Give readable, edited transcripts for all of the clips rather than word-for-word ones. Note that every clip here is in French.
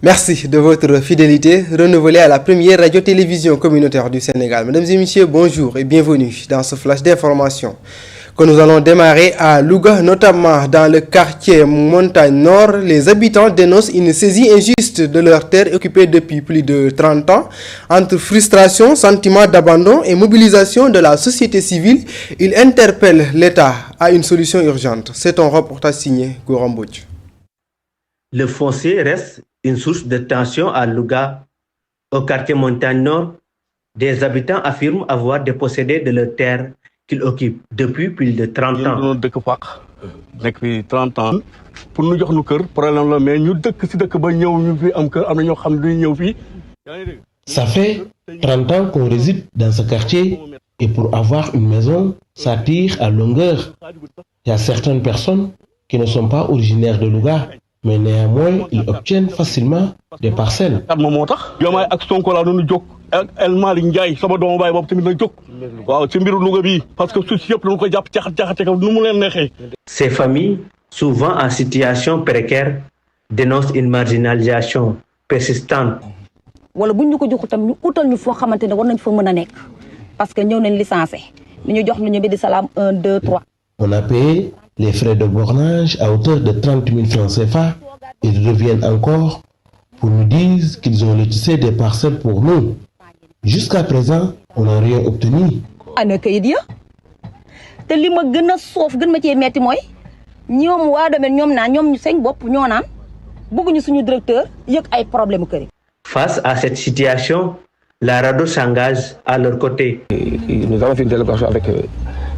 Merci de votre fidélité renouvelée à la première radio-télévision communautaire du Sénégal. Mesdames et messieurs, bonjour et bienvenue dans ce flash d'information que nous allons démarrer à Louga, notamment dans le quartier Montagne Nord. Les habitants dénoncent une saisie injuste de leurs terres occupées depuis plus de 30 ans. Entre frustration, sentiment d'abandon et mobilisation de la société civile, ils interpellent l'État à une solution urgente. C'est un reportage signé Gourambouch. Le foncier reste une source de tension à Louga. Au quartier Montagne Nord, des habitants affirment avoir dépossédé de leurs terres qu'ils occupent depuis plus de 30 ans. Depuis 30 ans, pour nous jox ñu kër problème la mais ñu dëkk ci dëkk ba ñëw ñu fi am kër am na ñoo xam duñ ñëw fii. Ça fait 30 ans qu'on réside dans ce quartier et pour avoir une maison, ça tire à longueur. Il y a certaines personnes qui ne sont pas originaires de Louga, mais néanmoins, ils obtiennent facilement des parcelles. Diomaye ak Sonko la doon jóg ak El Malick Ndiaye sama doomu baay boobu tamit na jóg waaw ci mbiru Louga bi parce que suuf yëpp dañu ko jàpp caxat ko nu mu leen neexee. Ces familles, souvent en situation précaire, dénoncent une marginalisation persistante. wala buñ ñu ko joxu tam ñu utal ñu foo xamante ne war nañ fa mën a nekk parce que ñëw nañ licencié ni ñu jox ñu Mbédi Salam 1 2 3. On a payé les frais de bornage à hauteur de 30 000 francs CFA. Ils reviennent encore pour nous dire qu'ils ont lotissé des parcelles pour nous. Jusqu'à présent, on n'a rien obtenu. ana kayit ya te li ma gën a soof gën ma cee metti mooy ñoom waa domaine ñoom seen bopp ñoo naan bëgguñu suñu directeur yëg ay problème kër yi. Face à cette situation, la RADDHO s'engage à leur côté. Nous avons fait une délégation avec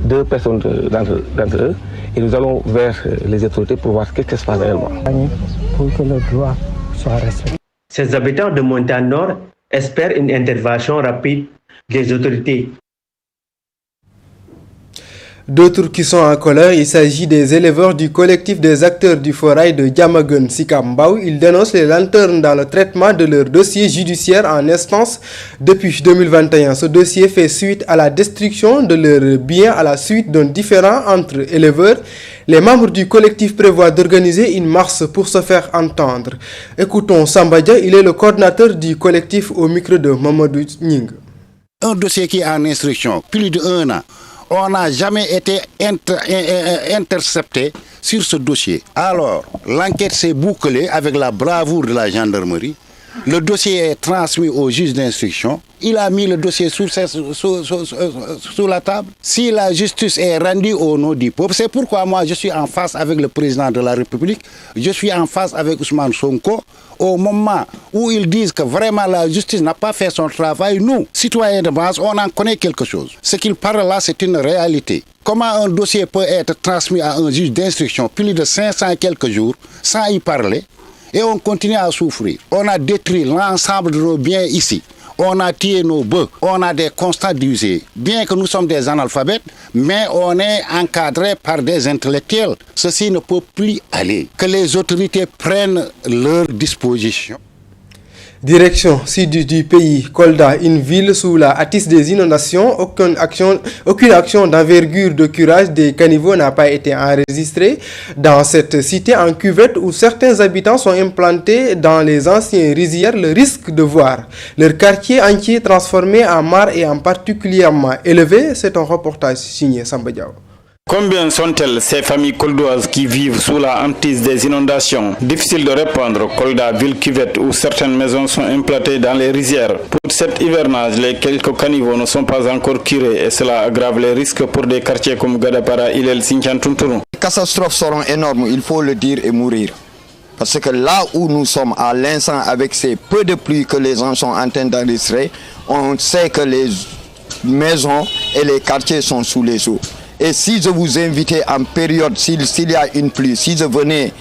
2 personnes d'entre eux et nous allons vers les autorités pour voir qu'est-ce qui se passe réellement. Pour que le droit soit respecté. Ces habitants de Montagne Nord espèrent une intervention rapide des autorités. D'autres qui sont en colère, il s'agit des éleveurs du collectif des acteurs du forail de Diamaguène Sicap Mbao. Ils dénoncent les lenteurs dans le traitement de leur dossier judiciaire en instance depuis 2021. Ce dossier fait suite à la destruction de leurs biens à la suite d'un différend entre éleveurs. Les membres du collectif prévoient d'organiser une marche pour se faire entendre. Écoutons Samba Dia, il est le coordinateur du collectif au micro de Mamadou Ning. Un dossier qui est en instruction, plus d'1 an. On n'a jamais été intercepté sur ce dossier. Alors, l'enquête s'est bouclée avec la bravoure de la gendarmerie. Le dossier est transmis au juge d'instruction. Il a mis le dossier sous la table. Si la justice est rendue au nom du peuple, c'est pourquoi moi je suis en face avec le président de la République. Je suis en face avec Ousmane Sonko. Au moment où ils disent que vraiment la justice n'a pas fait son travail, nous, citoyens de base, on en connaît quelque chose. Ce qu'ils parlent là, c'est une réalité. Comment un dossier peut être transmis à un juge d'instruction plus de 500 et quelques jours sans y parler et on continue à souffrir. On a détruit l'ensemble de nos biens ici. On a tué nos bœufs, on a des constats d'usée. Bien que nous sommes des analphabètes, mais on est encadré par des intellectuels. Ceci ne peut plus aller. Que les autorités prennent leurs dispositions. Direction sud du pays, Kolda, une ville sous la attise des inondations. Aucune action d'envergure de curage des caniveaux n'a pas été enregistrée dans cette cité en cuvette où certains habitants sont implantés dans les anciens rizières. Le risque de voir leur quartier entier transformé en mare et en particulièrement élevé, c'est un reportage signé Samba Diaw. Combien sont-elles ces familles coldoises qui vivent sous la hantise des inondations? Difficile de répondre. Kolda, ville cuvette où certaines maisons sont implantées dans les rizières. Pour cet hivernage, les quelques caniveaux ne sont pas encore curés et cela aggrave les risques pour des quartiers comme Gadapara, Ilel, Sinthiane, Tunturu. Les catastrophes seront énormes, il faut le dire et mourir. Parce que là où nous sommes à l'instant avec ces peu de pluie que les gens sont en train d'enregistrer, on sait que les maisons et les quartiers sont sous les eaux. Et si je vous invitais en période, s'il y a une pluie, si je venais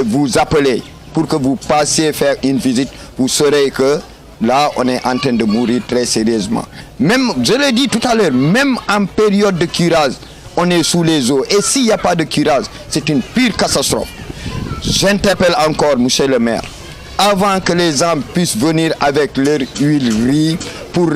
vous appeler pour que vous passiez faire une visite, vous saurez que là, on est en train de mourir très sérieusement. Même, je l'ai dit tout à l'heure, même en période de curage, on est sous les eaux. Et s'il n'y a pas de curage, c'est une pire catastrophe. J'interpelle encore, monsieur le maire, avant que les gens puissent venir avec leur huile riz pour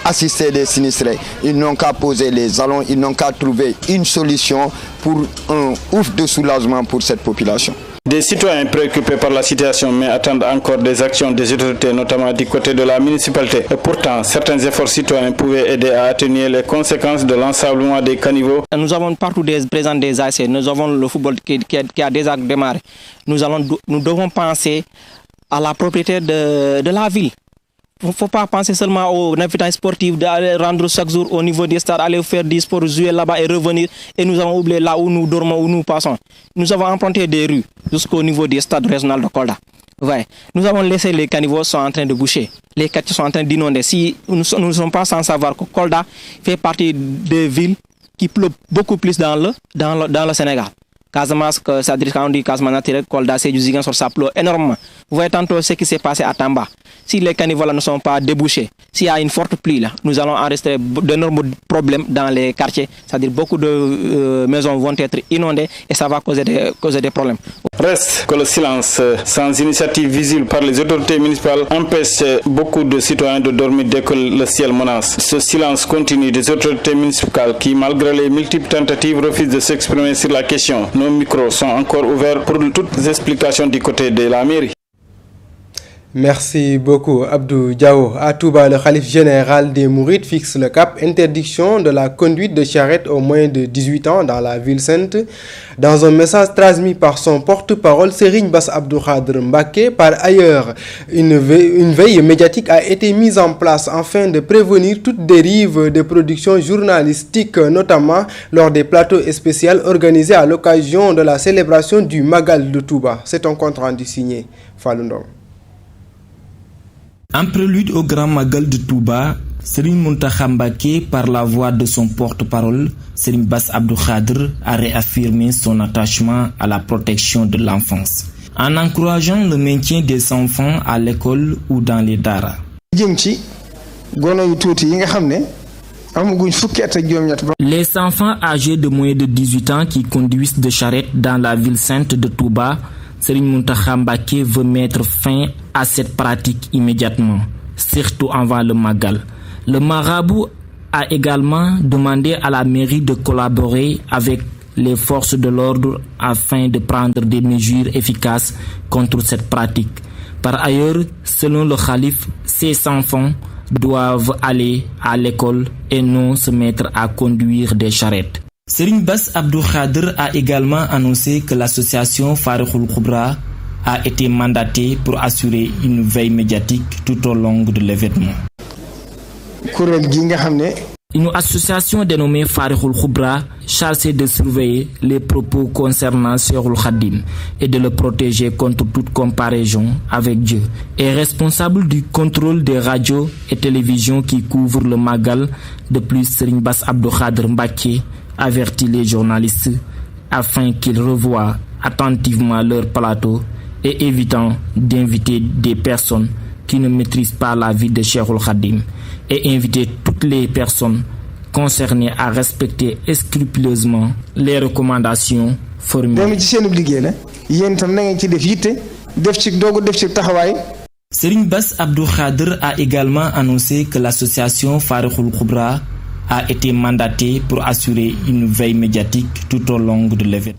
assister les sinistrés. Ils n'ont qu'à poser les jalons, ils n'ont qu'à trouver une solution pour un ouf de soulagement pour cette population. Des citoyens préoccupés par la situation mais attendent encore des actions des autorités, notamment du côté de la municipalité. Et pourtant, certains efforts citoyens pouvaient aider à atténuer les conséquences de l'ensablement des caniveaux. Nous avons partout présents des ASC, nous avons le football qui a déjà démarré. Nous devons penser à la propriété de la ville. Il ne faut pas penser seulement aux habitants sportifs, d'aller rendre chaque jour au niveau des stades, aller faire du sport, jouer là-bas et revenir. Et nous avons oublié là où nous dormons, où nous passons. Nous avons emprunté des rues jusqu'au niveau des stades régionaux de Kolda. Ouais. Nous avons laissé les caniveaux sont en train de boucher. Les quartiers sont en train d'inonder. Si nous ne sommes pas sans savoir que Kolda fait partie des villes qui pleuvent beaucoup plus dans le Sénégal. Casamance, c'est-à-dire quand on dit Casamance naturel, Kolda, c'est du Ziguinchor, ça pleut énormément. Vous voyez tantôt ce qui s'est passé à Tamba. Si les caniveaux ne sont pas débouchés, s'il y a une forte pluie là, nous allons enregistrer d'énormes problèmes dans les quartiers. C'est-à-dire beaucoup de maisons vont être inondées et ça va causer des problèmes. Reste que le silence sans initiative visible par les autorités municipales empêche beaucoup de citoyens de dormir dès que le ciel menace. Ce silence continue des autorités municipales qui, malgré les multiples tentatives, refusent de s'exprimer sur la question. Nos micros sont encore ouverts pour toutes les explications du côté de la mairie. Merci beaucoup Abdou Diao. À Touba, le khalife général des Mourides fixe le cap interdiction de la conduite de charrette aux moins de 18 ans dans la ville sainte. Dans un message transmis par son porte-parole Serigne Bass Abdou Khadr Mbacké, par ailleurs, une veille médiatique a été mise en place afin de prévenir toute dérive de production journalistique, notamment lors des plateaux spéciaux organisés à l'occasion de la célébration du Magal de Touba. C'est un compte rendu signé Fallou Ndong. En prélude au Grand Magal de Touba, Serigne Mountakha Mbacké, par la voix de son porte-parole, Serigne Bass Abdou Khadr, a réaffirmé son attachement à la protection de l'enfance, en encourageant le maintien des enfants à l'école ou dans les daara. Les enfants âgés de moins de 18 ans qui conduisent des charrettes dans la ville sainte de Touba, Serigne Mountakha Mbacké veut mettre fin à cette pratique immédiatement, surtout avant le Magal. Le marabout a également demandé à la mairie de collaborer avec les forces de l'ordre afin de prendre des mesures efficaces contre cette pratique. Par ailleurs, selon le khalife, ces enfants doivent aller à l'école et non se mettre à conduire des charrettes. Serigne Bass Abdou Khadr a également annoncé que l'association Farikhoul Khoubra a été mandatée pour assurer une veille médiatique tout au long de l'événement. Une association dénommée Farikhoul Khoubra, chargée de surveiller les propos concernant Cheikhoul Khadim et de le protéger contre toute comparaison avec Dieu, est responsable du contrôle des radios et télévisions qui couvrent le Magal. De plus, Serigne Bass Abdou Khadr Mbacké avertit les journalistes afin qu'ils revoient attentivement leur plateau et évitant d'inviter des personnes qui ne maîtrisent pas la vie de Cheikhoul Khadim et inviter toutes les personnes concernées à respecter scrupuleusement les recommandations formulées. Serigne Bass Abdou Khadr a également annoncé que l'association Farikhoul Khoubra a été mandatée pour assurer une veille médiatique tout au long de l'événement.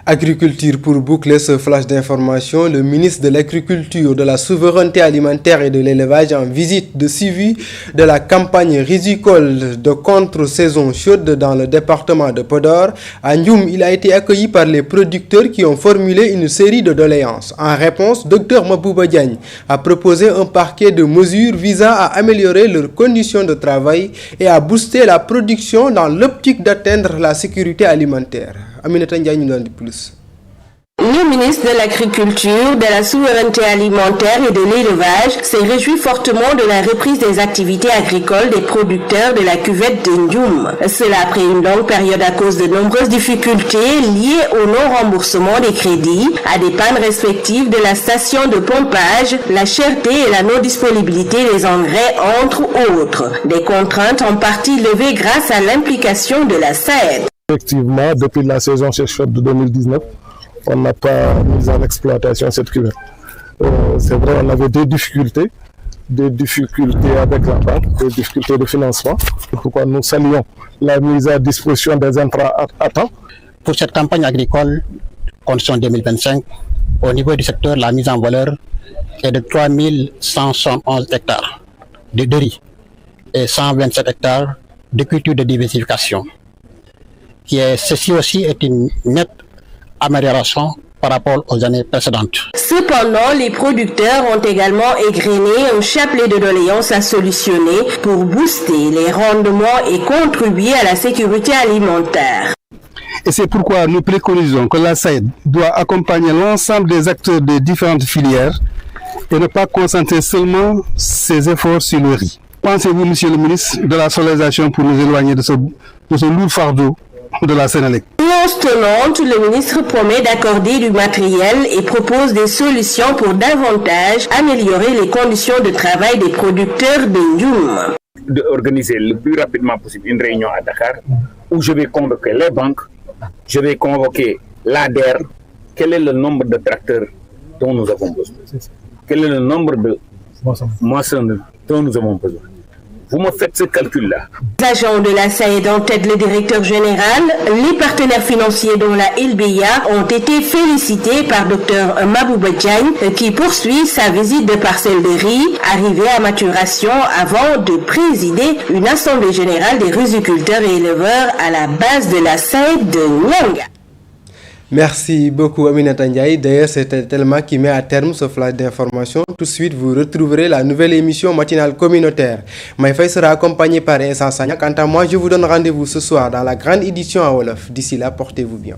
Agriculture, pour boucler ce flash d'information, le ministre de l'Agriculture, de la Souveraineté alimentaire et de l'Élevage en visite de suivi de la campagne risicole de contre-saison chaude dans le département de Podor. À Ndioum, il a été accueilli par les producteurs qui ont formulé une série de doléances. En réponse, Dr Mabouba Diagne a proposé un paquet de mesures visant à améliorer leurs conditions de travail et à booster la production dans l'optique d'atteindre la sécurité alimentaire. Aminata Ndiaye nous en dit plus. Le ministre de l'Agriculture, de la Souveraineté alimentaire et de l'Élevage s'est réjoui fortement de la reprise des activités agricoles des producteurs de la cuvette de Ndioum. Cela après une longue période à cause de nombreuses difficultés liées au non-remboursement des crédits, à des pannes respectives de la station de pompage, la cherté et la non-disponibilité des engrais, entre autres. Des contraintes en partie levées grâce à l'implication de la SAED. Effectivement, depuis la saison chaude de 2019, on n'a pas mis en exploitation cette cuvette. C'est vrai, on avait des difficultés avec la banque, des difficultés de financement. Pourquoi nous saluons la mise à disposition des intrants à temps. Pour cette campagne agricole, condition 2025, au niveau du secteur, la mise en valeur est de 3171 hectares de riz et 127 hectares de culture de diversification. Ceci aussi est une nette amélioration par rapport aux années précédentes. Cependant, les producteurs ont également égrené un chapelet de doléances à solutionner pour booster les rendements et contribuer à la sécurité alimentaire. Et c'est pourquoi nous préconisons que la SAED doit accompagner l'ensemble des acteurs des différentes filières et ne pas concentrer seulement ses efforts sur le riz. Pensez-vous, Monsieur le ministre, de la solarisation pour nous éloigner de ce lourd fardeau de la Sénélec? Annonce tenante, le ministre promet d'accorder du matériel et propose des solutions pour davantage améliorer les conditions de travail des producteurs de Ndioum. D'organiser le plus rapidement possible une réunion à Dakar où je vais convoquer les banques, je vais convoquer l'ADER. Quel est le nombre de tracteurs dont nous avons besoin? Quel est le nombre de moissonneuses dont nous avons besoin? Vous me faites ce calcul-là. Les agents de la SAED en tête le directeur général, les partenaires financiers dont la LBA ont été félicités par Dr Mabouba Diagne qui poursuit sa visite de parcelles de riz arrivée à maturation avant de présider une assemblée générale des riziculteurs et éleveurs à la base de la SAED de Nyanga. Merci beaucoup Aminata Ndiaye. D'ailleurs, c'est un élément qui met à terme ce flash d'information. Tout de suite, vous retrouverez la nouvelle émission matinale communautaire. Maïfaï sera accompagné par Insa Sagna. Quant à moi, je vous donne rendez-vous ce soir dans la grande édition à Wolof. D'ici là, portez-vous bien.